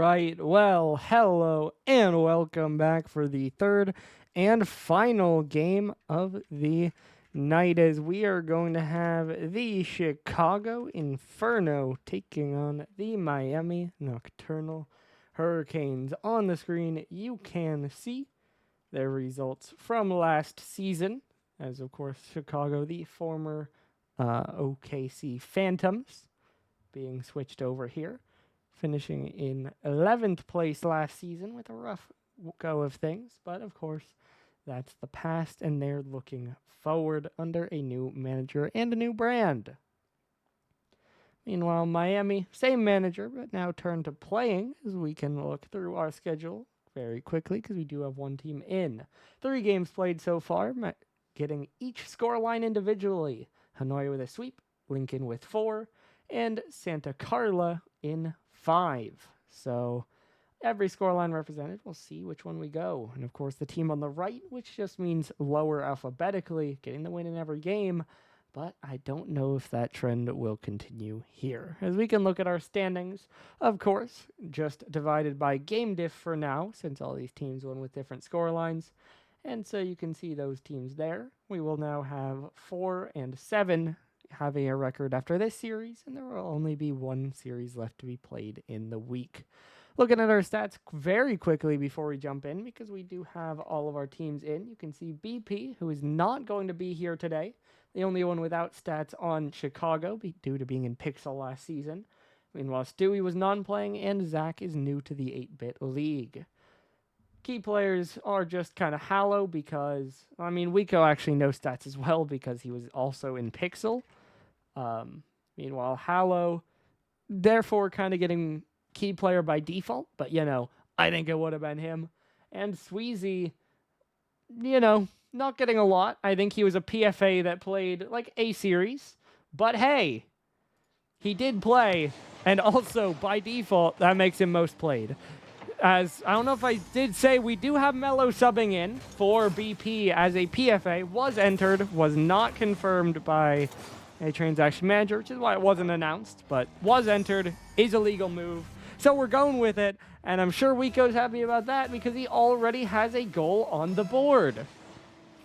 right, well, hello and welcome back for the third and final game of the night, as we are going to have the Chicago Inferno taking on the Miami Nocturnal Hurricanes. On the screen, you can see their results from last season, as of course Chicago, the former OKC Phantoms, being switched over here, finishing in 11th place last season with a rough go of things. But of course, that's the past, and they're looking forward under a new manager and a new brand. Meanwhile, Miami, same manager, but now turned to playing, as we can look through our schedule very quickly, because we do have one team in. 3 games played so far, getting each scoreline individually. Hanoi with a sweep, Lincoln with 4, and Santa Carla in 5. So every scoreline represented. We'll see which one we go. And of course, the team on the right, which just means lower alphabetically, getting the win in every game. But I don't know if that trend will continue here. As we can look at our standings, of course, just divided by game diff for now, since all these teams won with different scorelines. And so you can see those teams there. We will now have 4 and 7 having a record after this series, and there will only be one series left to be played in the week. Looking at our stats very quickly before we jump in, because we do have all of our teams in. You can see BP, who is not going to be here today, the only one without stats on Chicago due to being in Pixel last season. Meanwhile, Stewie was non-playing, and Zach is new to the 8-bit league. Key players are just kind of Hallow because, Wiko actually no stats as well because he was also in Pixel. Meanwhile, Hallow, therefore kind of getting key player by default, but, I think it would have been him. And Sweezy, not getting a lot. I think he was a PFA that played, like, a series. But, hey, he did play, and also, by default, that makes him most played. As, I don't know if I did say, we do have Mello subbing in for BP as a PFA. Was entered, was not confirmed by a transaction manager, which is why it wasn't announced, but was entered, is a legal move. So we're going with it, and I'm sure Wiko's happy about that because he already has a goal on the board.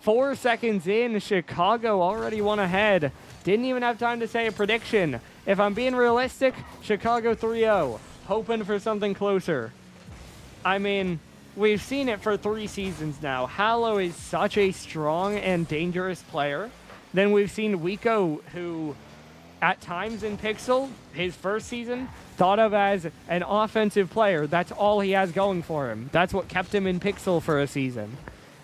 4 seconds in, Chicago already won ahead. Didn't even have time to say a prediction. If I'm being realistic, Chicago 3-0. Hoping for something closer. We've seen it for 3 seasons now. Hallow is such a strong and dangerous player. Then we've seen Wiko, who at times in Pixel, his first season, thought of as an offensive player. That's all he has going for him. That's what kept him in Pixel for a season.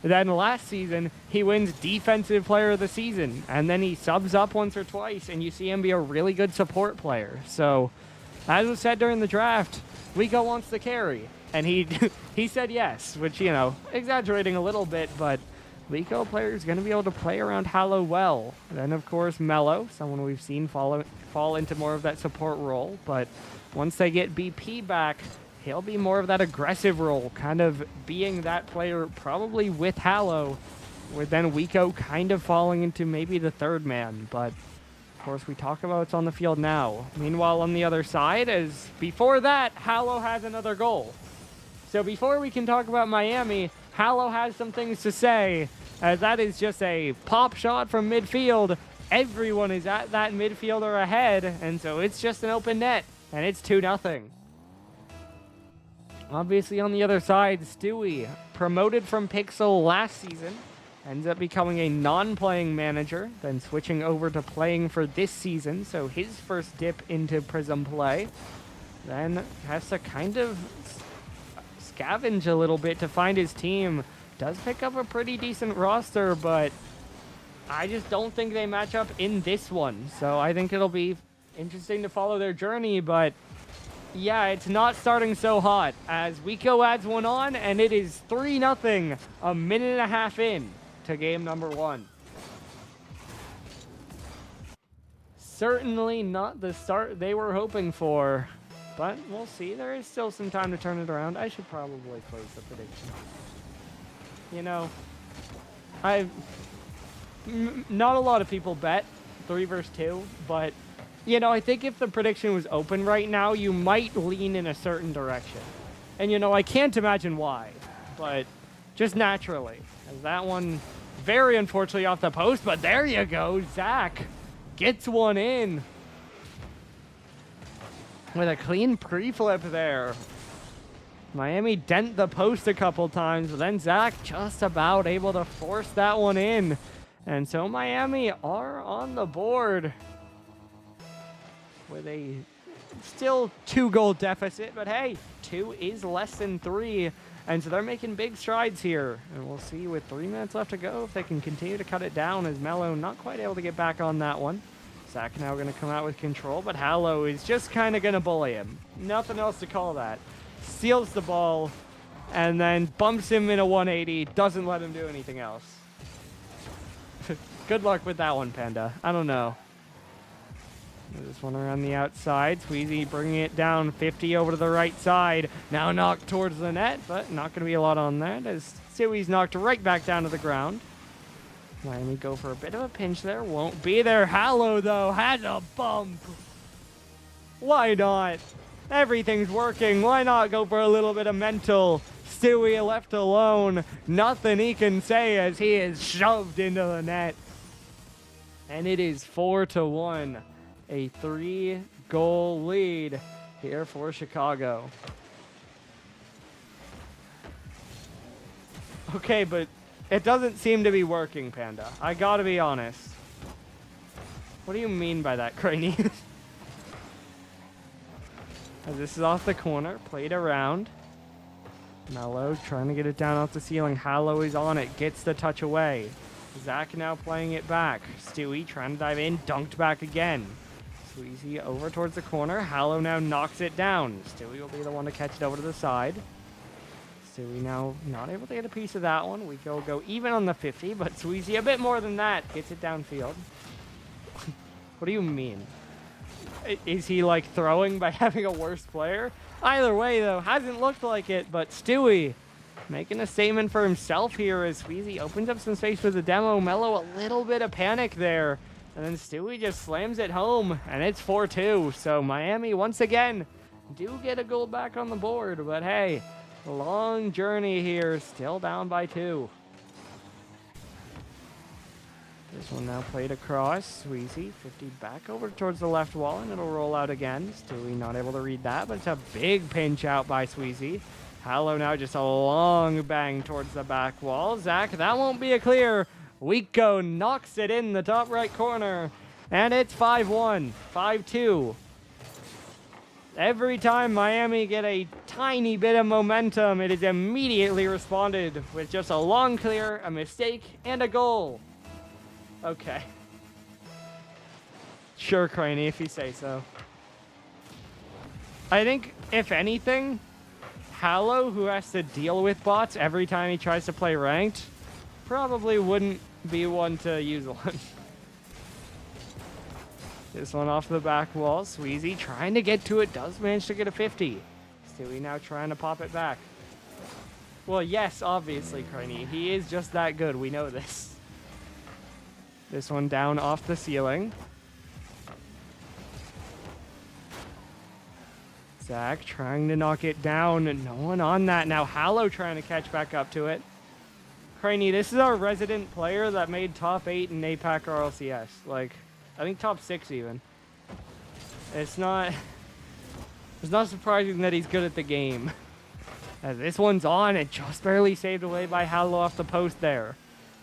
Then last season, he wins Defensive Player of the Season, and then he subs up once or twice, and you see him be a really good support player. So, as was said during the draft, Wiko wants to carry, and he said yes, which, exaggerating a little bit, but Wiko player is going to be able to play around Hallow well. Then, of course, Mello, someone we've seen fall into more of that support role, but once they get BP back, he'll be more of that aggressive role, kind of being that player probably with Hallow, with then Wiko kind of falling into maybe the third man. But, of course, we talk about what's on the field now. Meanwhile, on the other side, as before that, Hallow has another goal. So before we can talk about Miami, Hallow has some things to say, as that is just a pop shot from midfield. Everyone is at that midfielder ahead, and so it's just an open net, and it's 2-0. Obviously, on the other side, Stewie, promoted from Pixel last season, ends up becoming a non-playing manager, then switching over to playing for this season, so his first dip into Prism play. Then has to kind of scavenge a little bit to find his team. Does pick up a pretty decent roster, but I just don't think they match up in this one. So I think it'll be interesting to follow their journey, but yeah, it's not starting so hot as Wiko adds one on, and it is 3-0 a minute and a half in to game number 1. Certainly not the start they were hoping for, but we'll see. There is still some time to turn it around. I should probably close the prediction. Not a lot of people bet 3 versus 2, but I think if the prediction was open right now, you might lean in a certain direction. And, you know, I can't imagine why, but just naturally. As that one very unfortunately off the post, but there you go. Zach gets one in with a clean pre-flip there. Miami dent the post a couple times, but then Zach just about able to force that one in. And so Miami are on the board with a still 2-goal deficit, but hey, 2 is less than 3. And so they're making big strides here. And we'll see with 3 minutes left to go if they can continue to cut it down, as Mello not quite able to get back on that one. Zach now going to come out with control, but Hallow is just kind of going to bully him. Nothing else to call that. Steals the ball and then bumps him in a 180. Doesn't let him do anything else. Good luck with that one, Panda. I don't know. This one around the outside. Sweezy bringing it down 50 over to the right side. Now knocked towards the net, but not going to be a lot on that as Stewie's knocked right back down to the ground. Miami go for a bit of a pinch there. Won't be there. Hallow, though, has a bump. Why not? Everything's working. Why not go for a little bit of mental? Stewie left alone. Nothing he can say as he is shoved into the net. And it is 4-1. A 3-goal lead here for Chicago. Okay, but it doesn't seem to be working, Panda. I gotta be honest. What do you mean by that, Craney? This is off the corner, played around. Mello trying to get it down off the ceiling. Hallow is on it, gets the touch away. Zach now playing it back. Stewie trying to dive in, dunked back again. Sweezy over towards the corner. Hallow now knocks it down. Stewie will be the one to catch it over to the side. Stewie now not able to get a piece of that one. We go even on the 50, but Sweezy a bit more than that. Gets it downfield. What do you mean? Is he like throwing by having a worse player? Either way, though, hasn't looked like it, but Stewie making a statement for himself here as Sweezy opens up some space with the demo. Mello a little bit of panic there. And then Stewie just slams it home, and it's 4-2. So Miami, once again, do get a goal back on the board. But hey, long journey here, still down by 2. This one now played across. Sweezy, 50 back over towards the left wall, and it'll roll out again. Stewie not able to read that, but it's a big pinch out by Sweezy. Hallow now just a long bang towards the back wall. Zach, that won't be a clear. Wico knocks it in the top right corner, and it's 5-1, 5-2. Every time Miami get a tiny bit of momentum, it is immediately responded with just a long clear, a mistake, and a goal. Okay. Sure, Craney, if you say so. I think, if anything, Hallow, who has to deal with bots every time he tries to play ranked, probably wouldn't be one to use one. This one off the back wall. Sweezy trying to get to it. Does manage to get a 50. Stewie now trying to pop it back. Well, yes, obviously, Craney. He is just that good. We know this. This one down off the ceiling. Zach trying to knock it down. No one on that. Now Hallow trying to catch back up to it. Craney, this is our resident player that made top 8 in APAC or LCS. Like, I think top 6 even. It's not surprising that he's good at the game. As this one's on, it just barely saved away by Hallow off the post there.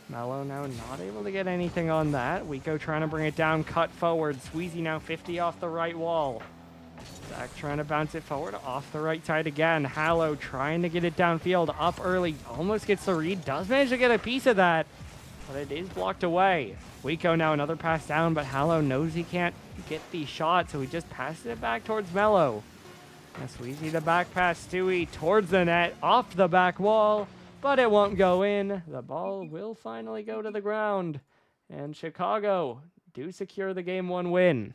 Mello now not able to get anything on that. Wico trying to bring it down, cut forward. Sweezy now 50 off the right wall. Zach trying to bounce it forward off the right side again. Hallow trying to get it downfield, up early, almost gets the read, does manage to get a piece of that, but it is blocked away. Wico now another pass down, but Hallow knows he can't get the shot, so he just passes it back towards Mello. And Sweezy the back pass, Stewie towards the net, off the back wall, but it won't go in. The ball will finally go to the ground, and Chicago do secure the Game 1 win.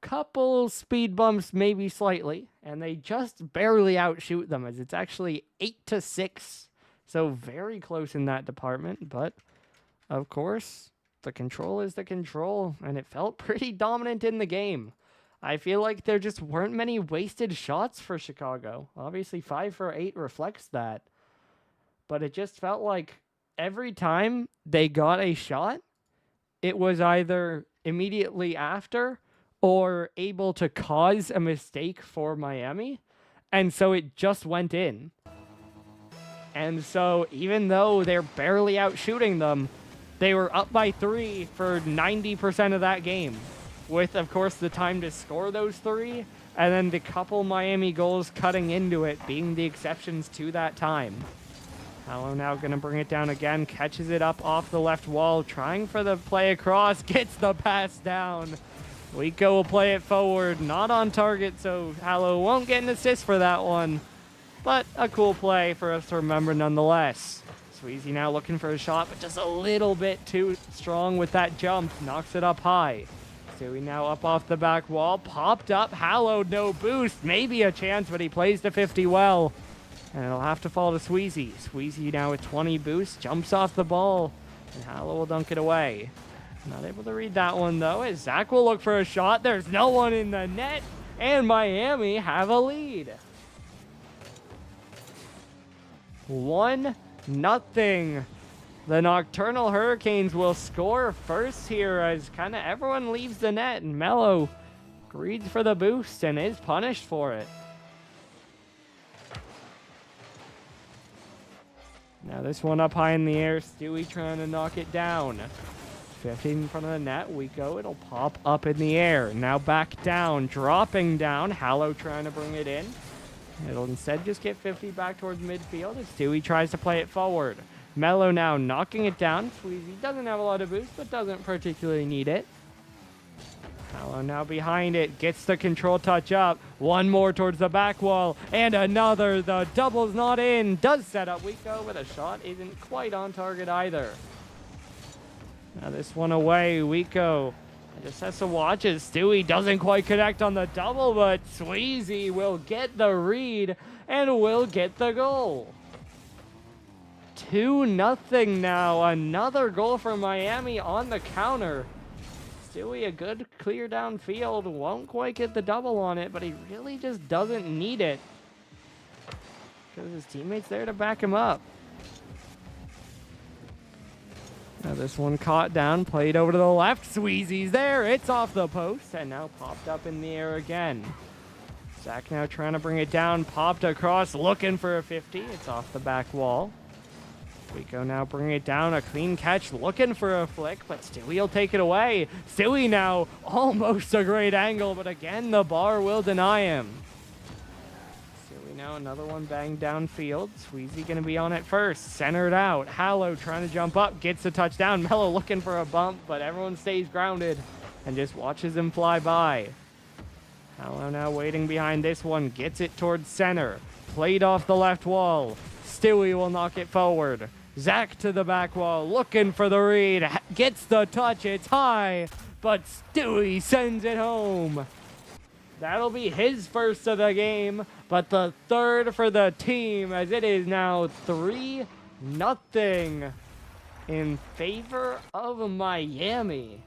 Couple speed bumps, maybe slightly, and they just barely outshoot them as it's actually 8-6. So very close in that department, but of course, the control is the control, and it felt pretty dominant in the game. I feel like there just weren't many wasted shots for Chicago. Obviously, 5 for 8 reflects that. But it just felt like every time they got a shot, it was either immediately after or able to cause a mistake for Miami. And so it just went in. And so even though they're barely out shooting them, they were up by 3 for 90% of that game. With, of course, the time to score those 3, and then the couple Miami goals cutting into it being the exceptions to that time. Hallow now going to bring it down again, catches it up off the left wall, trying for the play across, gets the pass down. Wico will play it forward, not on target, so Hallow won't get an assist for that one. But a cool play for us to remember nonetheless. Sweezy now looking for a shot, but just a little bit too strong with that jump. Knocks it up high. Stewie now up off the back wall. Popped up. Hallow, no boost. Maybe a chance, but he plays to 50 well. And it'll have to fall to Sweezy. Sweezy now with 20 boost. Jumps off the ball. And Hallow will dunk it away. Not able to read that one, though, as Zach will look for a shot. There's no one in the net. And Miami have a lead. 1-0. The Nocturnal Hurricanes will score first here as kind of everyone leaves the net, and Mello greeds for the boost and is punished for it. Now this one up high in the air, Stewie trying to knock it down. 50 in front of the net, Wico, it'll pop up in the air. Now back down, dropping down, Hallow trying to bring it in. It'll instead just get 50 back towards midfield as Stewie tries to play it forward. Mello now knocking it down. Sweezy doesn't have a lot of boost, but doesn't particularly need it. Hallow now behind it, gets the control touch up. One more towards the back wall, and another. The double's not in. Does set up Wico, but a shot isn't quite on target either. Now this one away, Wico just has to watch as Stewie doesn't quite connect on the double, but Sweezy will get the read and will get the goal. 2-0 now. Another goal for Miami on the counter. Stewie, a good clear downfield. Won't quite get the double on it, but he really just doesn't need it because his teammate's there to back him up. Now this one caught down, played over to the left. Sweezy's there. It's off the post and now popped up in the air again. Zach now trying to bring it down. Popped across, looking for a 50. It's off the back wall. Wico now bringing it down. A clean catch, looking for a flick, but Stewie will take it away. Stewie now almost a great angle, but again, the bar will deny him. Stewie now another one banged downfield. Sweezy going to be on it first. Centered out. Hallow trying to jump up, gets the touchdown. Mello looking for a bump, but everyone stays grounded and just watches him fly by. Hallow now waiting behind this one. Gets it towards center. Played off the left wall. Stewie will knock it forward. Zach to the back wall, looking for the read. Gets the touch, it's high, but Stewie sends it home. That'll be his first of the game, but the third for the team as it is now 3-0 in favor of Miami.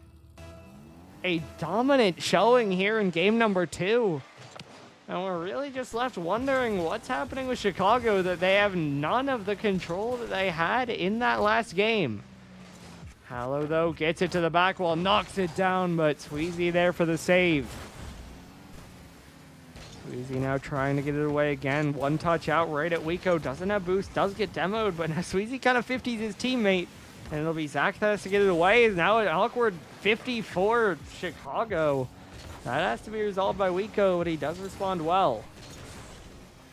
A dominant showing here in game number 2. And we're really just left wondering what's happening with Chicago, that they have none of the control that they had in that last game. Hallow, though, gets it to the back wall, knocks it down, but Sweezy there for the save. Sweezy now trying to get it away again. One touch out right at Wico. Doesn't have boost, does get demoed, but now Sweezy kind of 50s his teammate. And it'll be Zach that has to get it away. Now an awkward 54 Chicago. That has to be resolved by Wico, but he does respond well.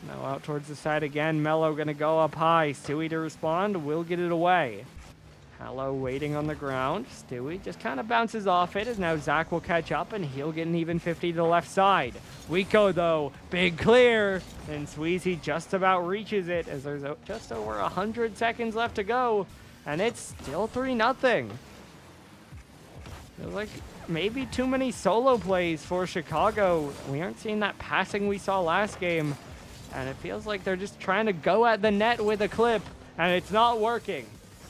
Now out towards the side again. Mello going to go up high. Stewie to respond. Will get it away. Hallow waiting on the ground. Stewie just kind of bounces off it as now Zach will catch up and he'll get an even 50 to the left side. Wico, though, big clear. And Sweezy just about reaches it as there's just over 100 seconds left to go. And it's still 3-0. Feels like maybe too many solo plays for Chicago. We aren't seeing that passing we saw last game. And it feels like they're just trying to go at the net with a clip. And it's not working.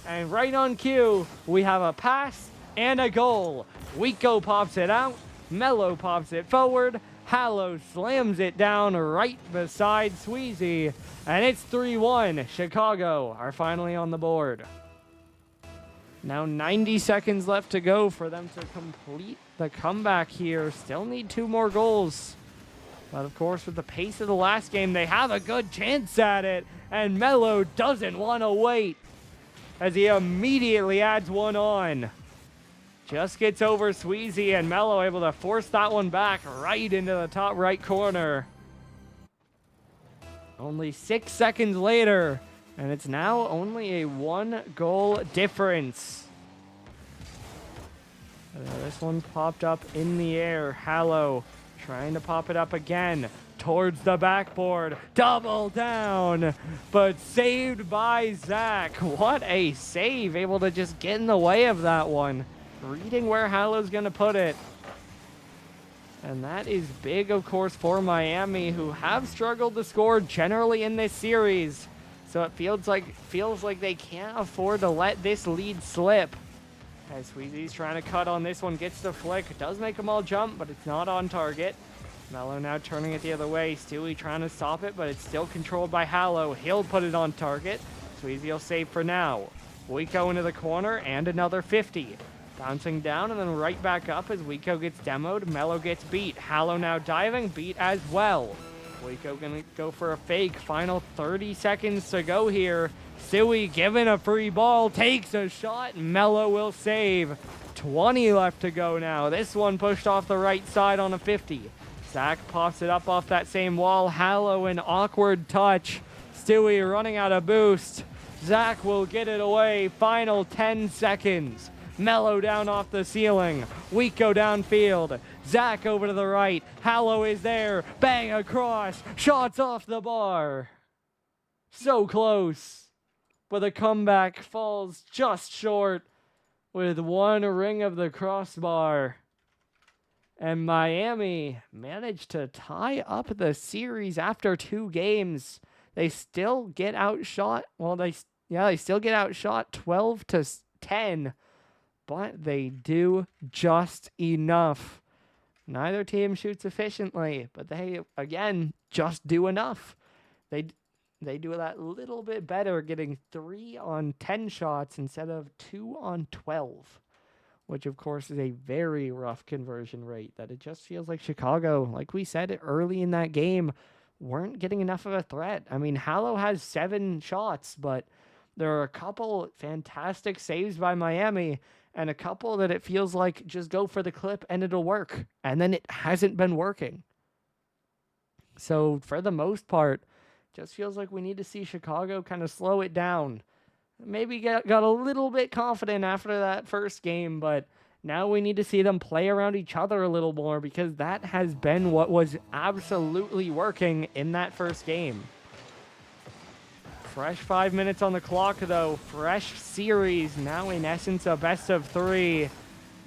And right on cue, we have a pass and a goal. Wico pops it out. Mello pops it forward. Hallow slams it down right beside Sweezy. And it's 3-1. Chicago are finally on the board. Now 90 seconds left to go for them to complete the comeback here. Still need 2 more goals. But of course, with the pace of the last game, they have a good chance at it. And Mello doesn't want to wait as he immediately adds one on. Just gets over Sweezy, and Mello able to force that one back right into the top right corner. Only 6 seconds later, and it's now only a 1-goal difference. This one popped up in the air. Hallow trying to pop it up again towards the backboard. Double down, but saved by Zach. What a save, able to just get in the way of that one. Reading where Hallow's going to put it. And that is big, of course, for Miami, who have struggled to score generally in this series. So it feels like they can't afford to let this lead slip. As Sweezy's trying to cut on this one, gets the flick. It does make them all jump, but it's not on target. Mello now turning it the other way. Stewie trying to stop it, but it's still controlled by Hallow. He'll put it on target. Sweezy will save for now. Wico into the corner, and another 50. Bouncing down and then right back up as Wico gets demoed. Mello gets beat. Hallow now diving, beat as well. Wico gonna go for a fake. Final 30 seconds to go here. Stewie given a free ball, takes a shot. Mello will save. 20 left to go now. This one pushed off the right side on a 50. Zach pops it up off that same wall. Hallow an awkward touch. Stewie running out of boost. Zach will get it away. Final 10 seconds. Mello down off the ceiling. Wico downfield. Zach over to the right. Hallow is there. Bang across. Shots off the bar. So close. But the comeback falls just short with one ring of the crossbar. And Miami managed to tie up the series after 2 games. They still get outshot. Well, they still get outshot 12-10. But they do just enough. Neither team shoots efficiently, but they, again, just do enough. They do that little bit better, getting 3 on 10 shots instead of 2 on 12, which, of course, is a very rough conversion rate that it just feels like Chicago, like we said early in that game, weren't getting enough of a threat. I mean, Hallow has 7 shots, but there are a couple fantastic saves by Miami, and a couple that it feels like just go for the clip and it'll work. And then it hasn't been working. So for the most part, just feels like we need to see Chicago kind of slow it down. Maybe got a little bit confident after that first game, but now we need to see them play around each other a little more, because that has been what was absolutely working in that first game. Fresh 5 minutes on the clock, though. Fresh series, now in essence a best of 3.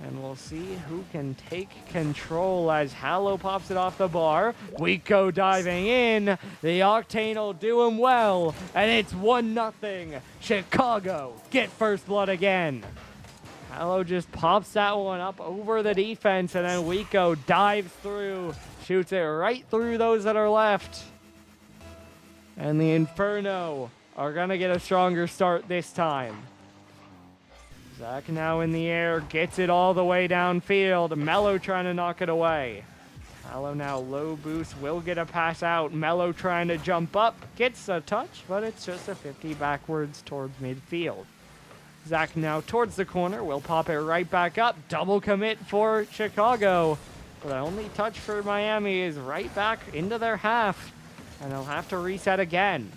And we'll see who can take control as Hallow pops it off the bar. Wico diving in. The Octane will do him well. And it's 1-0. Chicago get first blood again. Hallow just pops that one up over the defense, and then Wico dives through. Shoots it right through those that are left. And the Inferno are going to get a stronger start this time. Zach now in the air, gets it all the way downfield. Mello trying to knock it away. Hallow now low boost, will get a pass out. Mello trying to jump up, gets a touch, but it's just a 50 backwards towards midfield. Zach now towards the corner, will pop it right back up. Double commit for Chicago. But the only touch for Miami is right back into their half. And they'll have to reset again.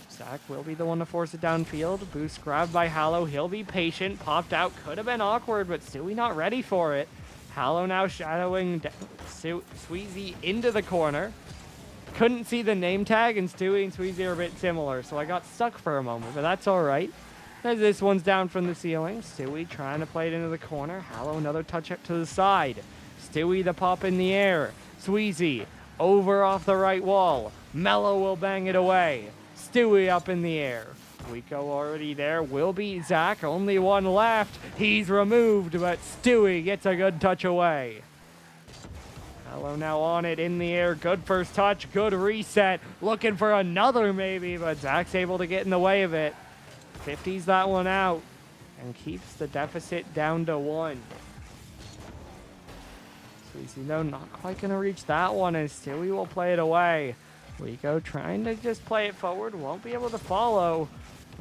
Zach will be the one to force it downfield. Boost grabbed by Hallow. He'll be patient. Popped out. Could have been awkward, but Stewie not ready for it. Hallow now shadowing Sweezy into the corner. Couldn't see the name tag, and Stewie and Sweezy are a bit similar, so I got stuck for a moment, but that's all right. As this one's down from the ceiling. Stewie trying to play it into the corner. Hallow another touch up to the side. Stewie the pop in the air. Sweezy over off the right wall. Mello will bang it away. Stewie up in the air. Wico already there. Will beat Zach. Only one left. He's removed, but Stewie gets a good touch away. Hallow now on it in the air. Good first touch. Good reset. Looking for another maybe, but Zach's able to get in the way of it. 50s that one out and keeps the deficit down to 1. Sweezy though not quite going to reach that one, and Stewie will play it away. Rico trying to just play it forward. Won't be able to follow.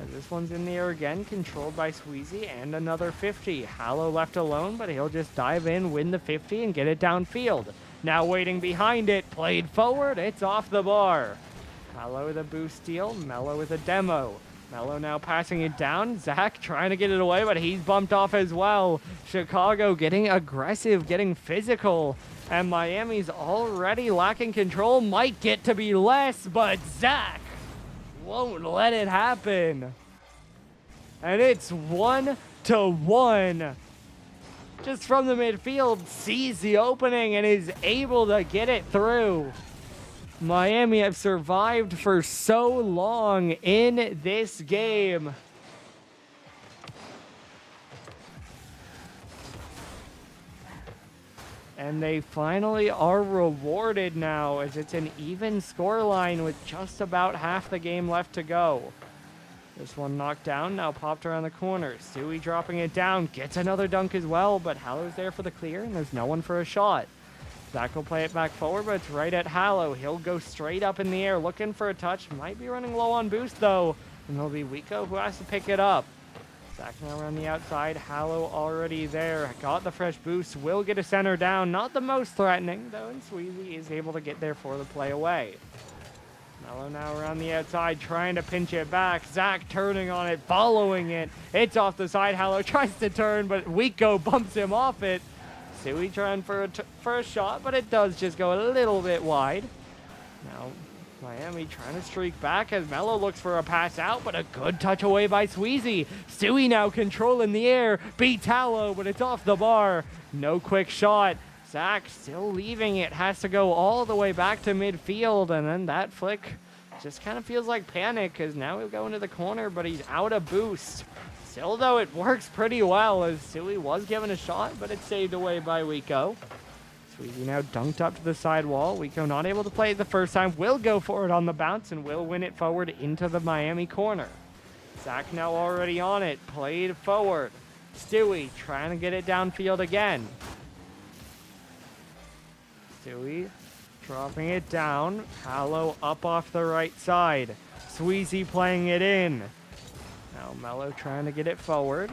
As this one's in the air again, controlled by Sweezy, and another 50. Hallow left alone, but he'll just dive in, win the 50, and get it downfield. Now waiting behind it, played forward, it's off the bar. Hallow with a boost steal, Mello with a demo. Mello now passing it down, Zach trying to get it away, but he's bumped off as well. Chicago getting aggressive, getting physical, and Miami's already lacking control, might get to be less, but Zach won't let it happen. And it's 1-1. Just from the midfield, sees the opening and is able to get it through. Miami have survived for so long in this game. And they finally are rewarded now, as it's an even scoreline with just about half the game left to go. This one knocked down, now popped around the corner. Stewie dropping it down, gets another dunk as well, but Hallow's there for the clear, and there's no one for a shot. Zach will play it back forward, but it's right at Hallow. He'll go straight up in the air, looking for a touch. Might be running low on boost, though, and it'll be Wiko who has to pick it up. Zach now around the outside. Hallow already there. Got the fresh boost. Will get a center down. Not the most threatening, though, and Sweezy is able to get there for the play away. Mello now around the outside, trying to pinch it back. Zach turning on it, following it. It's off the side. Hallow tries to turn, but Wiko bumps him off it. Stewie trying for a shot, but it does just go a little bit wide. Now Miami trying to streak back as Mello looks for a pass out, but a good touch away by Sweezy. Stewie now controlling the air, beats Hallow, but it's off the bar. No quick shot. Zach still leaving it, has to go all the way back to midfield, and then that flick just kind of feels like panic, because now he'll go into the corner, but he's out of boost. Still, though, it works pretty well, as Stewie was given a shot, but it's saved away by Wiko. Sweezy now dunked up to the side wall. Wiko not able to play it the first time. Will go for it on the bounce and will win it forward into the Miami corner. Zach now already on it. Played forward. Stewie trying to get it downfield again. Stewie dropping it down. Hallow up off the right side. Sweezy playing it in. Now Mello trying to get it forward.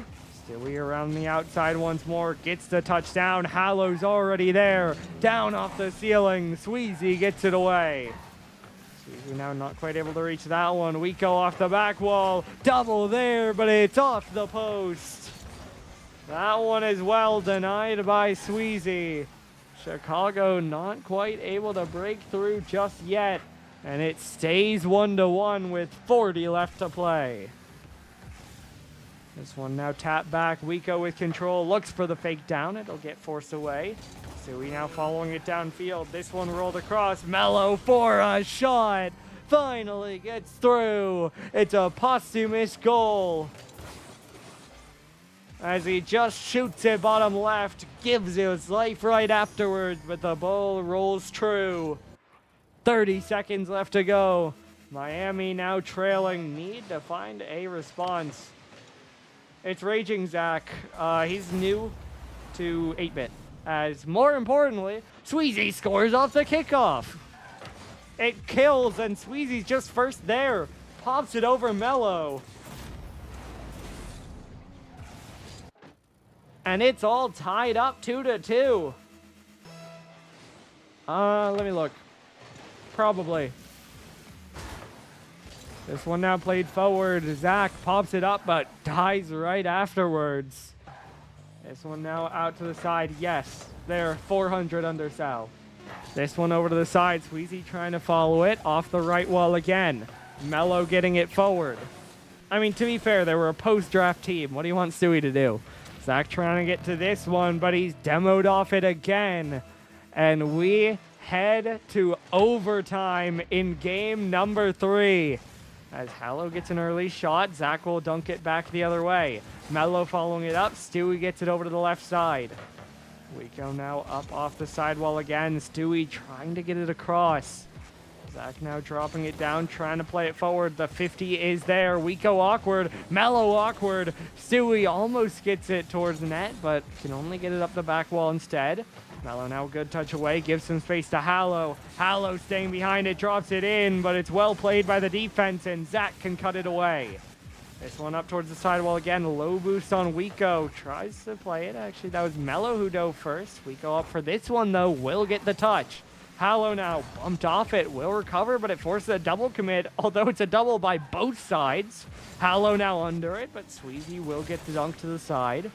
Stewie around the outside once more. Gets the touchdown. Hallow's already there. Down off the ceiling. Sweezy gets it away. Sweezy now not quite able to reach that one. Wiko off the back wall. Double there, but it's off the post. That one is well denied by Sweezy. Chicago not quite able to break through just yet. And it stays 1-1 with 40 left to play. This one now tapped back. Wiko with control. Looks for the fake down. It'll get forced away. Stewie now following it downfield. This one rolled across. Mello for a shot. Finally gets through. It's a posthumous goal. As he just shoots it bottom left. Gives his life right afterwards. But the ball rolls true. 30 seconds left to go. Miami now trailing. Need to find a response. It's Raging Zach. He's new to 8-bit. As more importantly, Sweezy scores off the kickoff. It kills, and Sweezy's just first there. Pops it over Mello. And it's all tied up 2-2. Let me look. Probably. This one now played forward. Zach pops it up, but dies right afterwards. This one now out to the side. Yes, there, 400 under Sal. This one over to the side. Sweezy trying to follow it. Off the right wall again. Mello getting it forward. I mean, to be fair, they were a post-draft team. What do you want Stewie to do? Zach trying to get to this one, but he's demoed off it again. And we head to overtime in game number 3. As Hallow gets an early shot, Zach will dunk it back the other way. Mello following it up. Stewie gets it over to the left side. Wiko now up off the sidewall again. Stewie trying to get it across. Zach now dropping it down, trying to play it forward. The 50 is there. Wiko awkward. Mello awkward. Stewie almost gets it towards the net, but can only get it up the back wall instead. Mello now a good touch away. Gives some space to Hallow. Hallow staying behind it. Drops it in, but it's well played by the defense, and Zach can cut it away. This one up towards the sidewall again. Low boost on Wiko. Tries to play it. Actually, that was Mello who dove first. Wiko up for this one, though. Will get the touch. Hallow now bumped off it. Will recover, but it forces a double commit, although it's a double by both sides. Hallow now under it, but Sweezy will get the dunk to the side.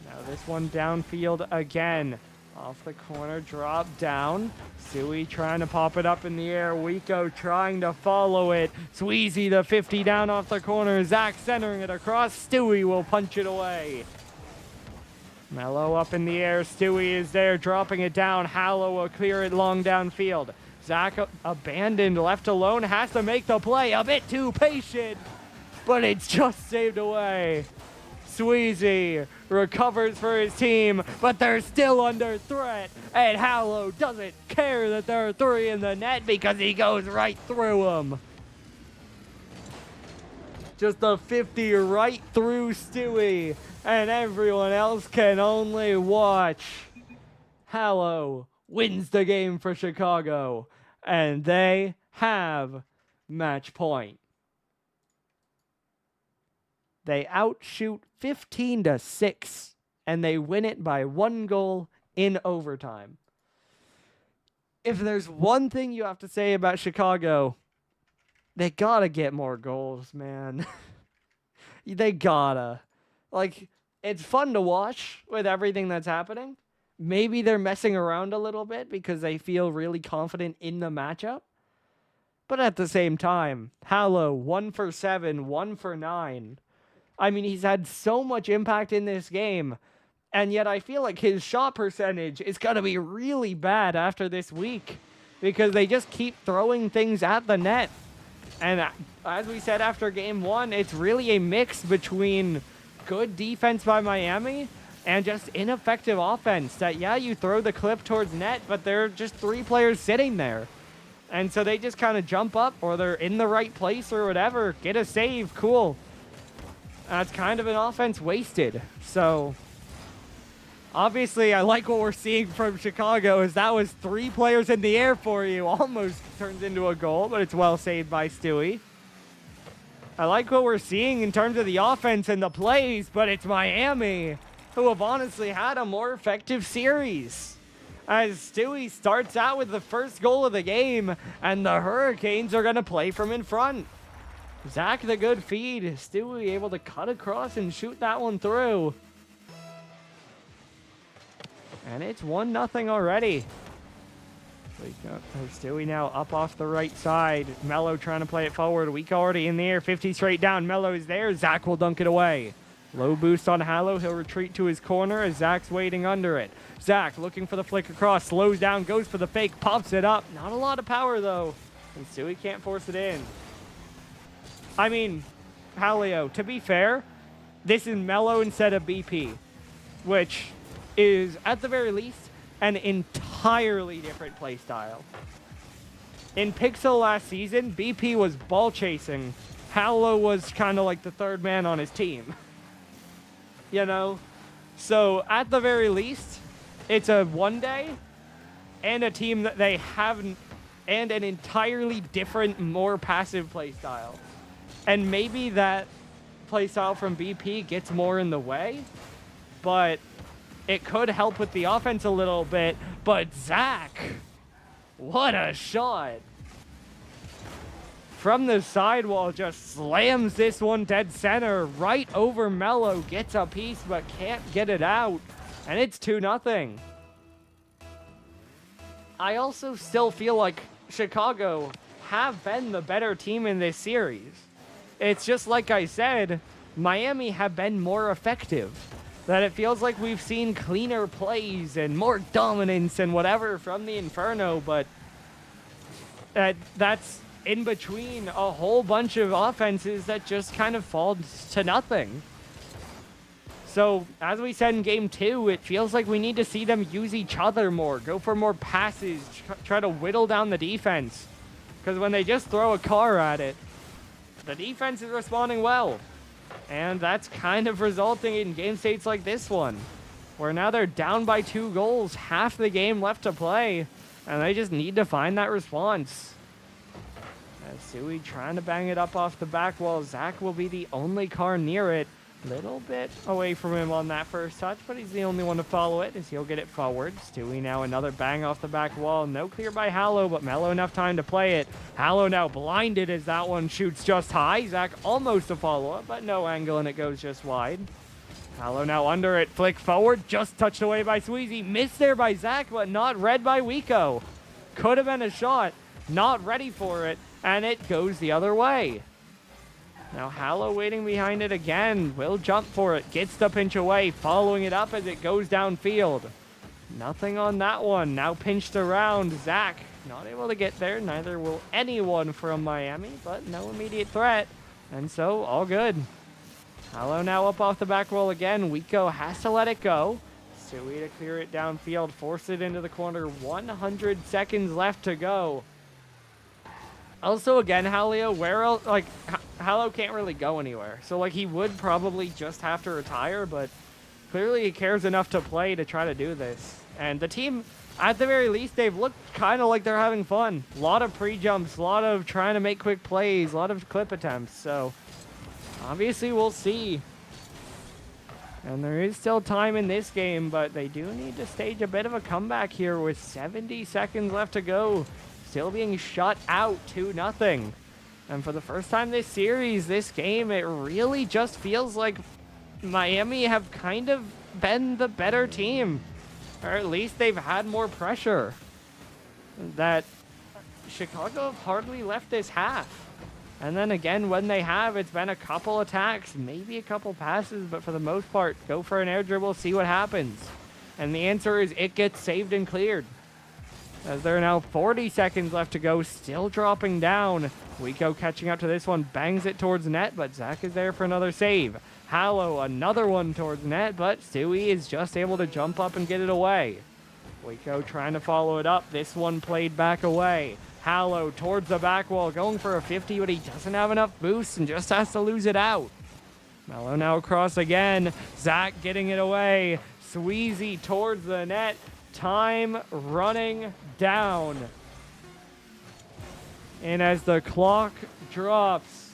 Now this one downfield again. Off the corner, drop down. Stewie trying to pop it up in the air. Wiko trying to follow it. Sweezy the 50 down off the corner. Zach centering it across. Stewie will punch it away. Mello up in the air. Stewie is there, dropping it down. Hallow will clear it long downfield. Zach abandoned, left alone, has to make the play. A bit too patient, but it's just saved away. Sweezy recovers for his team, but they're still under threat. And Hallow doesn't care that there are three in the net because he goes right through them. Just a 50 right through Stewie, and everyone else can only watch. Hallow wins the game for Chicago, and they have match point. They outshoot 15-6, and they win it by 1 goal in overtime. If there's one thing you have to say about Chicago, they gotta get more goals, man. They gotta. Like, it's fun to watch with everything that's happening. Maybe they're messing around a little bit because they feel really confident in the matchup. But at the same time, Hallow, 1 for 7, 1 for 9. I mean, he's had so much impact in this game, and yet I feel like his shot percentage is going to be really bad after this week because they just keep throwing things at the net. And as we said after game 1, it's really a mix between good defense by Miami and just ineffective offense. That, yeah, you throw the clip towards net, but there are just 3 players sitting there. And so they just kind of jump up, or they're in the right place or whatever, get a save, cool. That's kind of an offense wasted. So obviously I like what we're seeing from Chicago, is that was 3 players in the air for you. Almost turns into a goal, but it's well saved by Stewie. I like what we're seeing in terms of the offense and the plays, but it's Miami who have honestly had a more effective series. As Stewie starts out with the first goal of the game, and the Hurricanes are going to play from in front. Zach the good feed. Stewie able to cut across and shoot that one through. And it's 1-0 already. Stewie now up off the right side. Mello trying to play it forward. Weak already in the air. 50 straight down. Mello is there. Zach will dunk it away. Low boost on Hallow. He'll retreat to his corner as Zach's waiting under it. Zach looking for the flick across. Slows down. Goes for the fake. Pops it up. Not a lot of power though. And Stewie can't force it in. I mean, Hallow, to be fair, this is Mello instead of BP, which is, at the very least, an entirely different play style. In Pixel last season, BP was ball chasing. Hallow was kind of like the third man on his team. You know? So, at the very least, it's a one-day and a team that they haven't, and an entirely different, more passive play style. And maybe that play style from BP gets more in the way, but it could help with the offense a little bit. But Zach, what a shot. From the sidewall, just slams this one dead center right over Mello. Gets a piece, but can't get it out. And it's 2-0. I also still feel like Chicago have been the better team in this series. It's just like I said, Miami have been more effective. That it feels like we've seen cleaner plays and more dominance and whatever from the Inferno, but that's in between a whole bunch of offenses that just kind of fall to nothing. So, as we said in game 2, it feels like we need to see them use each other more, go for more passes, try to whittle down the defense. Because when they just throw a car at it, the defense is responding well. And that's kind of resulting in game states like this one, where now they're down by 2 goals, half the game left to play, and they just need to find that response. As Suey trying to bang it up off the back wall, Zach will be the only car near it. Little bit away from him on that first touch, but he's the only one to follow it as he'll get it forward. Stewie now another bang off the back wall. No clear by Hallow, but Mello enough time to play it. Hallow now blinded as that one shoots just high. Zach almost a follow-up, but no angle, and it goes just wide. Hallow now under it, flick forward, just touched away by Sweezy. Missed there by Zach, but not read by Wiko. Could have been a shot, not ready for it, and it goes the other way. Now Hallow waiting behind it again, will jump for it, gets the pinch away, following it up as it goes downfield. Nothing on that one, now pinched around, Zach not able to get there, neither will anyone from Miami, but no immediate threat, and so all good. Hallow now up off the back roll again, Wiko has to let it go. Suey to clear it downfield, force it into the corner, 100 seconds left to go. Also, again, Hallow, where else, like, Hallow can't really go anywhere. So, like, he would probably just have to retire, but clearly he cares enough to play to try to do this. And the team, at the very least, they've looked kind of like they're having fun. A lot of pre-jumps, a lot of trying to make quick plays, a lot of clip attempts. So, obviously, we'll see. And there is still time in this game, but they do need to stage a bit of a comeback here with 70 seconds left to go. Still being shut out 2-0. And for the first time this series, this game, it really just feels like Miami have kind of been the better team. Or at least they've had more pressure. That Chicago have hardly left this half. And then again, when they have, it's been a couple attacks, maybe a couple passes, but for the most part, go for an air dribble, see what happens. And the answer is it gets saved and cleared. As there are now 40 seconds left to go, still dropping down. Wiko catching up to this one, bangs it towards net, but Zach is there for another save. Hallow, another one towards net, but Stewie is just able to jump up and get it away. Wiko trying to follow it up, this one played back away. Hallow towards the back wall, going for a 50, but he doesn't have enough boost and just has to lose it out. Mello now across again, Zach getting it away. Sweezy towards the net. Time running down. And as the clock drops.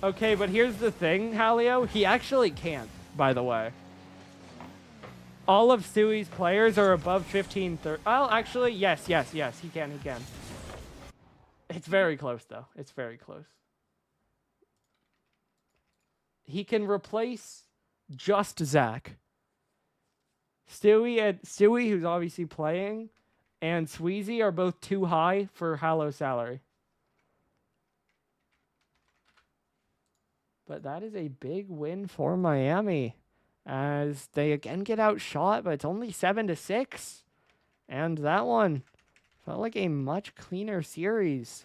Okay, but here's the thing, Halio. He actually can't, by the way. All of Stewie's players are above 15-30. Well, actually, yes, he can. It's very close, though. It's very close. He can replace just Zach. Stewie, who's obviously playing, and Sweezy are both too high for Hallow's salary. But that is a big win for Miami, as they again get outshot, but it's only 7-6. And that one felt like a much cleaner series,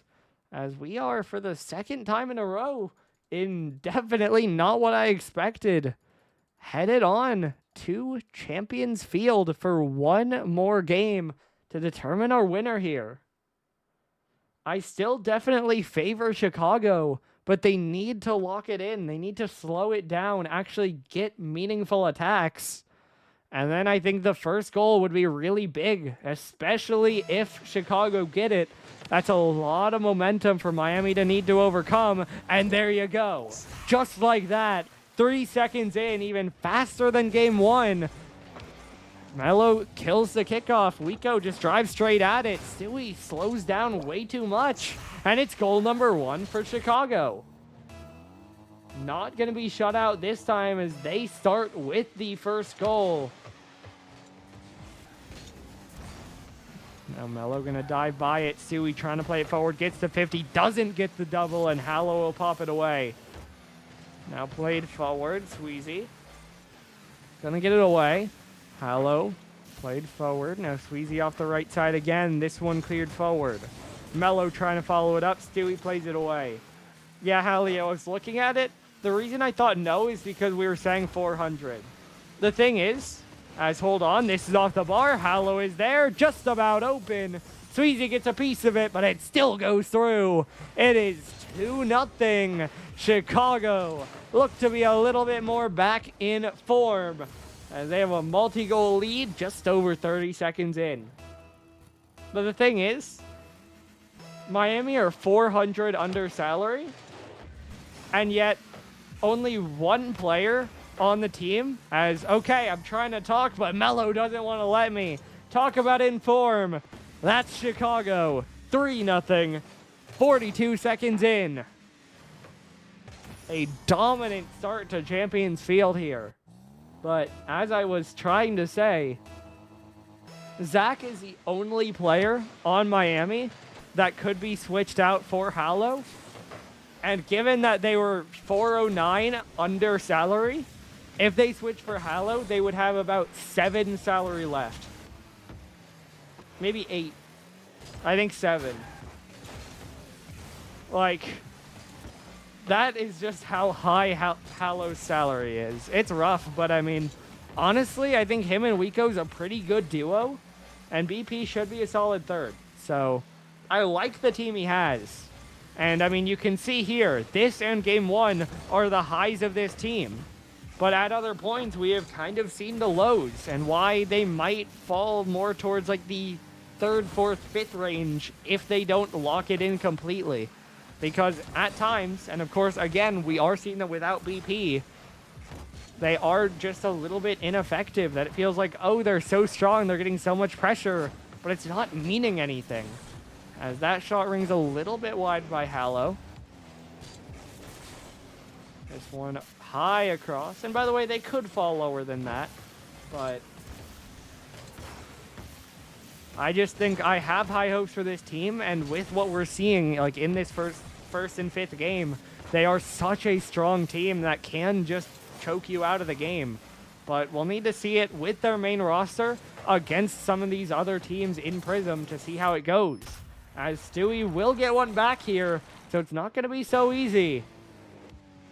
as we are, for the second time in a row, in definitely not what I expected, headed on to Champions Field for one more game to determine our winner here. I still definitely favor Chicago, but they need to lock it in. They need to slow it down, actually get meaningful attacks. And then I think the first goal would be really big, especially if Chicago get it. That's a lot of momentum for Miami to need to overcome. And there you go. Just like that, 3 seconds in, even faster than game one. Mello kills the kickoff. Wiko just drives straight at it. Stewie slows down way too much. And it's goal number 1 for Chicago. Not going to be shut out this time as they start with the first goal. Now Mello going to dive by it. Stewie trying to play it forward. Gets the 50. Doesn't get the double. And Hallow will pop it away. Now played forward. Sweezy. Going to get it away. Hallow played forward. Now Sweezy off the right side again. This one cleared forward. Mello trying to follow it up. Stewie plays it away. Yeah, Hallie, I was looking at it. the reason I thought no is because we were saying 400. The thing is, hold on, this is off the bar. Hallow is there, just about open. Sweezy gets a piece of it, but it still goes through. It is 2-0. Chicago look to be a little bit more back in form, as they have a multi-goal lead just over 30 seconds in. But the thing is, Miami are 400 under salary, and yet only one player on the team okay, I'm trying to talk, but Mello doesn't want to let me. Talk about inform. That's Chicago. 3-0. 42 seconds in. A dominant start to Champions Field here. But as I was trying to say, Zach is the only player on Miami that could be switched out for Hallow. And given that they were 409 under salary, if they switch for Hallow, they would have about 7 salary left. Maybe 8. I think 7. Like, that is just how high Hallow's salary is. It's rough, but I mean, honestly, I think him and Wiko's a pretty good duo, and BP should be a solid third. So, I like the team he has. And I mean, you can see here, this and Game 1 are the highs of this team. But at other points, we have kind of seen the lows and why they might fall more towards like the 3rd, 4th, 5th range if they don't lock it in completely. Because at times, and of course, again, we are seeing that without BP, they are just a little bit ineffective. That it feels like, oh, they're so strong, they're getting so much pressure, but it's not meaning anything. As that shot rings a little bit wide by Hallow. This one high across. And by the way, they could fall lower than that. But I just think I have high hopes for this team. And with what we're seeing like in this first and 5th game, they are such a strong team that can just choke you out of the game. But we'll need to see it with their main roster against some of these other teams in Prism to see how it goes. As Stewie will get one back here, so it's not going to be so easy.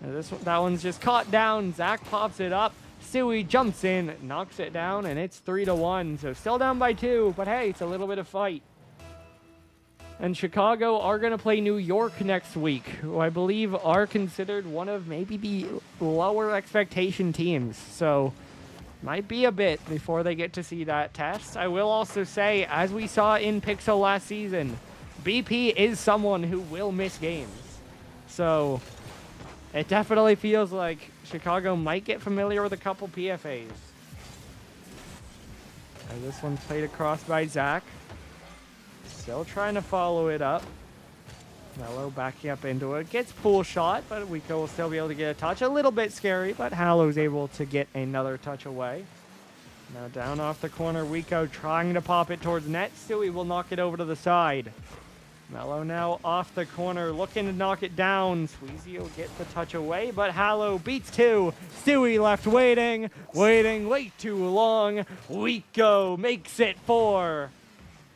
That one's just caught down. Zach pops it up. Stewie jumps in, knocks it down, and it's 3-1. So still down by 2, but hey, it's a little bit of fight. And Chicago are going to play New York next week, who I believe are considered one of maybe the lower expectation teams. So might be a bit before they get to see that test. I will also say, as we saw in Pixel last season, BP is someone who will miss games. So it definitely feels like Chicago might get familiar with a couple PFAs. And this one's played across by Zach. Still trying to follow it up. Mello backing up into it. Gets pool shot, but Wiko will still be able to get a touch. A little bit scary, but Hallow's able to get another touch away. Now down off the corner, Wiko trying to pop it towards net. Stewie will knock it over to the side. Mello now off the corner, looking to knock it down. Sweezy will get the touch away, but Hallow beats 2. Stewie left waiting way too long. Wiko makes it 4.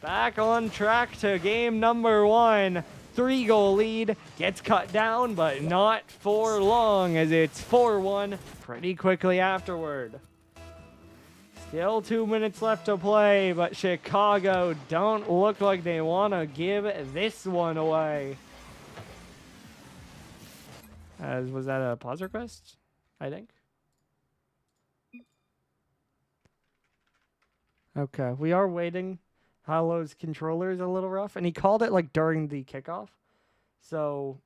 Back on track to game number 1. 3-goal lead, gets cut down, but not for long, as it's 4-1 pretty quickly afterward. Still 2 minutes left to play, but Chicago don't look like they want to give this one away. Was that a pause request? I think. Okay, we are waiting. Hallow's controller is a little rough, and he called it like during the kickoff. So,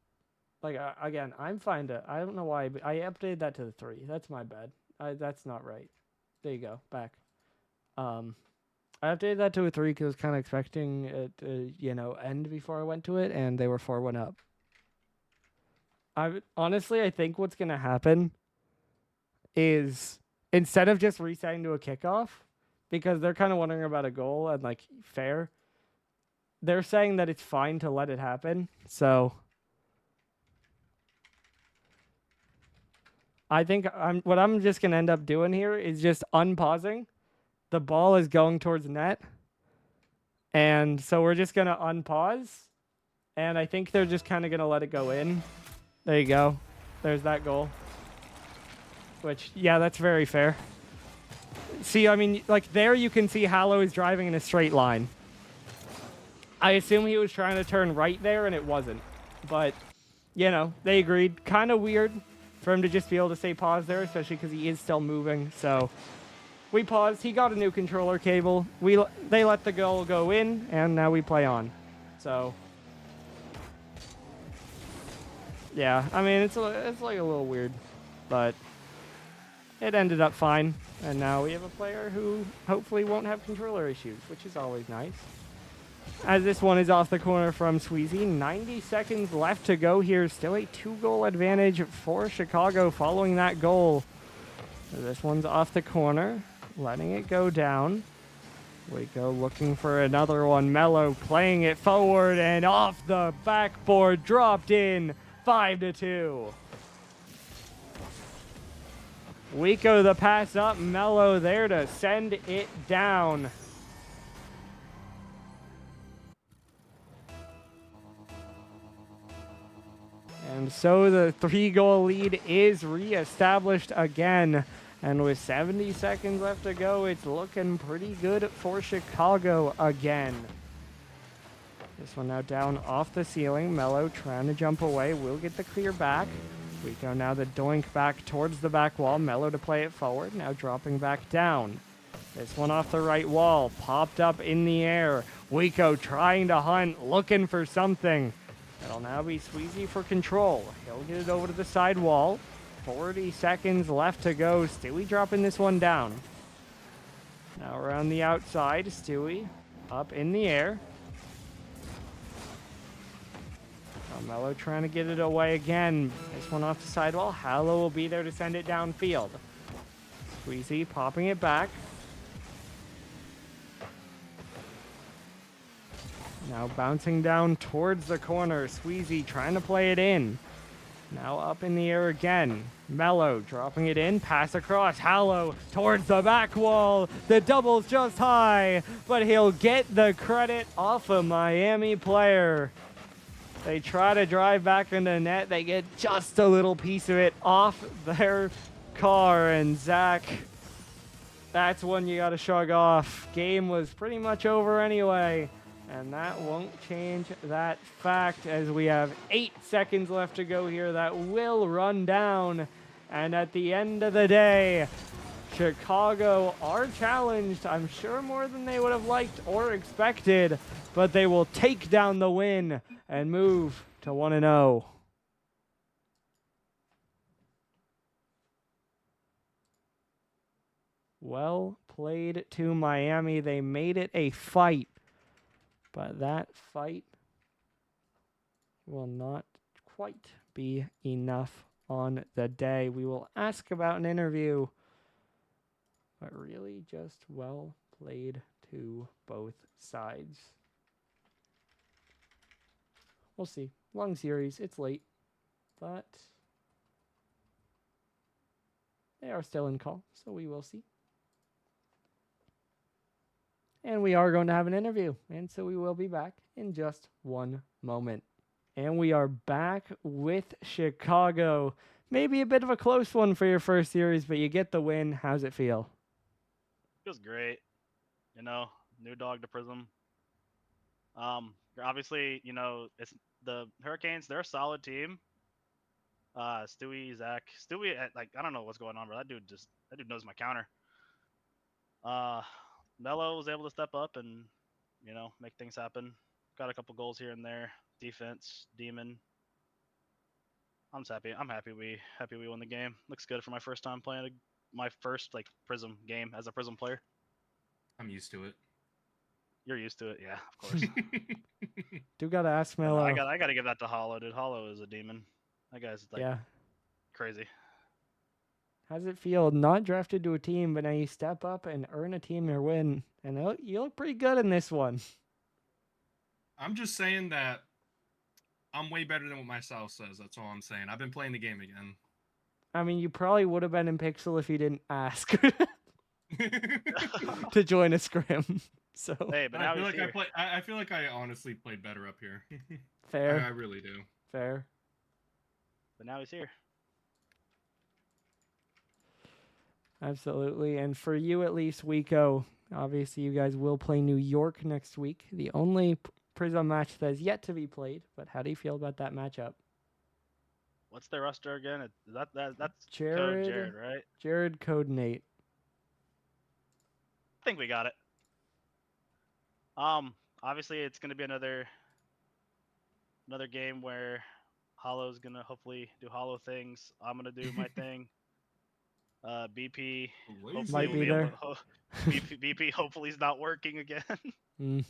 like, again, I'm fine to, I don't know why, but I updated that to the 3. That's my bad. That's not right. There you go, back. I updated that to a 3 because I was kind of expecting it to, end before I went to it, and they were 4-1 up. Honestly, I think what's going to happen is, instead of just resetting to a kickoff, because they're kind of wondering about a goal and, like, fair, they're saying that it's fine to let it happen. So I think what I'm just going to end up doing here is just unpausing. The ball is going towards net. And so we're just going to unpause. And I think they're just kind of going to let it go in. There you go. there's that goal. Which, yeah, that's very fair. See, I mean, like, there you can see Hallow is driving in a straight line. I assume he was trying to turn right there, and it wasn't. But, you know, they agreed. Kind of weird for him to just be able to stay paused there, especially because he is still moving. So, we paused. He got a new controller cable. They let the goal go in, and now we play on. So, yeah, I mean, it's like a little weird. But it ended up fine. And now we have a player who hopefully won't have controller issues, which is always nice. As this one is off the corner from Sweezy. 90 seconds left to go here. Still a 2-goal advantage for Chicago following that goal. This one's off the corner, letting it go down. We go looking for another one. Mello playing it forward and off the backboard, dropped in. 5-2. Wico the pass up, Mello there to send it down. And so the 3-goal lead is reestablished again. And with 70 seconds left to go, it's looking pretty good for Chicago again. This one now down off the ceiling. Mello trying to jump away, will get the clear back. Wico now the doink back towards the back wall. Mello to play it forward, now dropping back down. This one off the right wall, popped up in the air. Wico trying to hunt, looking for something. It'll now be Sweezy for control. He'll get it over to the side wall. 40 seconds left to go. Stewie dropping this one down. Now around the outside, Stewie up in the air. Mello trying to get it away again. This one off the sidewall. Hallow will be there to send it downfield. Squeezy popping it back. Now bouncing down towards the corner. Squeezy trying to play it in. Now up in the air again. Mello dropping it in. Pass across. Hallow towards the back wall. The double's just high, but he'll get the credit off a Miami player. They try to drive back into the net. They get just a little piece of it off their car. And Zach, that's one you got to shrug off. Game was pretty much over anyway. And that won't change that fact as we have 8 seconds left to go here. That will run down. And at the end of the day, Chicago are challenged, I'm sure more than they would have liked or expected, but they will take down the win and move to 1-0. Well played to Miami. They made it a fight, but that fight will not quite be enough on the day. We will ask about an interview, but really just well played to both sides. We'll see. Long series. It's late, but they are still in call, so we will see. And we are going to have an interview, and so we will be back in just one moment. And we are back with Chicago. Maybe a bit of a close one for your first series, but you get the win. How's it feel? Feels great. You know, new dog to Prism. Obviously, you know, it's the Hurricanes. They're a solid team. Stewie, Zach, Stewie, like I don't know what's going on, bro. That dude knows my counter. Mello was able to step up and make things happen. Got a couple goals here and there. Defense, Demon. I'm just happy. I'm happy we won the game. Looks good for my first time playing my first Prism game as a Prism player. I'm used to it. You're used to it, yeah, of course. Do gotta ask Mello. I gotta give that to Hollow, dude. Hollow is a demon. That guy's crazy. How's it feel not drafted to a team, but now you step up and earn a team your win, and you look pretty good in this one. I'm just saying that I'm way better than what my style says. That's all I'm saying. I've been playing the game again. I mean, you probably would have been in Pixel if you didn't ask to join a scrim. So hey, but now I feel like I honestly played better up here. Fair. I really do. Fair. But now he's here. Absolutely. And for you, at least, Wico, obviously you guys will play New York next week. The only Prism match that is yet to be played. But how do you feel about that matchup? What's their roster again? That's Code Jared, Jared, right? Jared, Code Nate. I think we got it. Obviously it's gonna be another game where Hollow's gonna hopefully do Hollow things. I'm gonna do my thing. BP hopefully Might will be be able there. to. BP hopefully is not working again. Mm.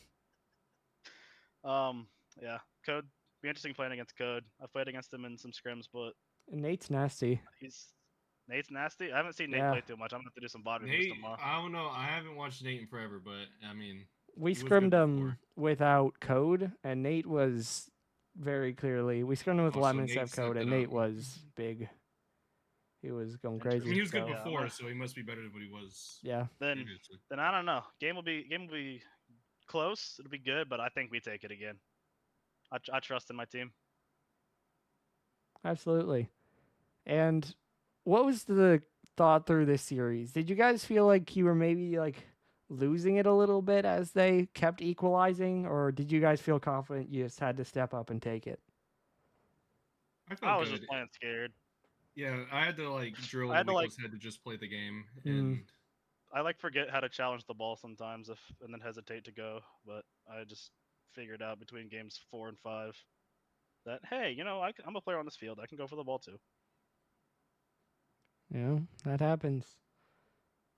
Yeah, Code. Be interesting playing against Code. I've played against him in some scrims, but Nate's nasty. Nate's nasty. I haven't seen Nate Yeah. play too much. I'm gonna have to do some body moves Nate, tomorrow. I don't know. I haven't watched Nate in forever, but I mean, We he was good scrimmed him before. without Code, and Nate was very clearly. We scrimmed him with Oh, so Lemon Nate Steph Code, stepped and it Nate up. was big. He was going I crazy. mean, he was good so, Yeah, before, so he must be better than what he was yeah. Then previously. I don't know. Game will be close. It'll be good, but I think we take it again. I trust in my team. Absolutely. And what was the thought through this series? Did you guys feel like you were maybe like losing it a little bit as they kept equalizing, or did you guys feel confident you just had to step up and take it? I I felt was good. just playing scared. Yeah, I had to like drill I had to Winkle's head to just play the game, Mm. and I forget how to challenge the ball sometimes and then hesitate to go. But I just figured out between games 4 and 5 that hey, I'm a player on this field. I can go for the ball too. Yeah, that happens.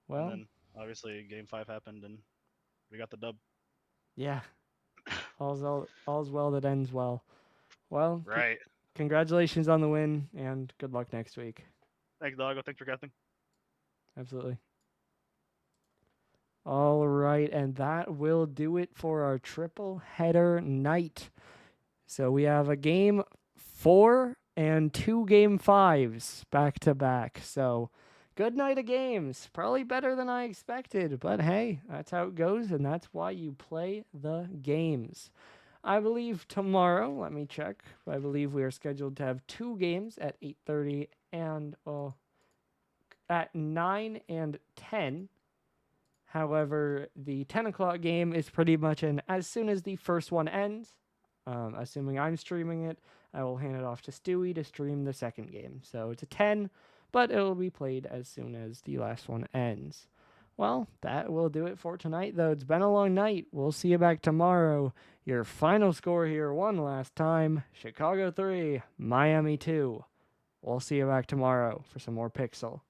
And Well, then obviously game 5 happened and we got the dub. yeah. All's well that ends well. Well, Right. congratulations on the win, and good luck next week. Thanks, Doggo. Thanks for casting. Absolutely. All right, and that will do it for our triple header night. So we have a game 4 and 2 game 5s back to back. So good night of games. Probably better than I expected, but hey, that's how it goes, and that's why you play the games. I believe tomorrow, let me check. I believe we are scheduled to have 2 games at 8:30 and at 9 and 10. However, the 10 o'clock game is pretty much as soon as the first one ends, assuming I'm streaming it, I will hand it off to Stewie to stream the second game. So it's a 10, but it will be played as soon as the last one ends. Well, that will do it for tonight, though. It's been a long night. We'll see you back tomorrow. Your final score here one last time, Chicago 3, Miami 2. We'll see you back tomorrow for some more Pixel.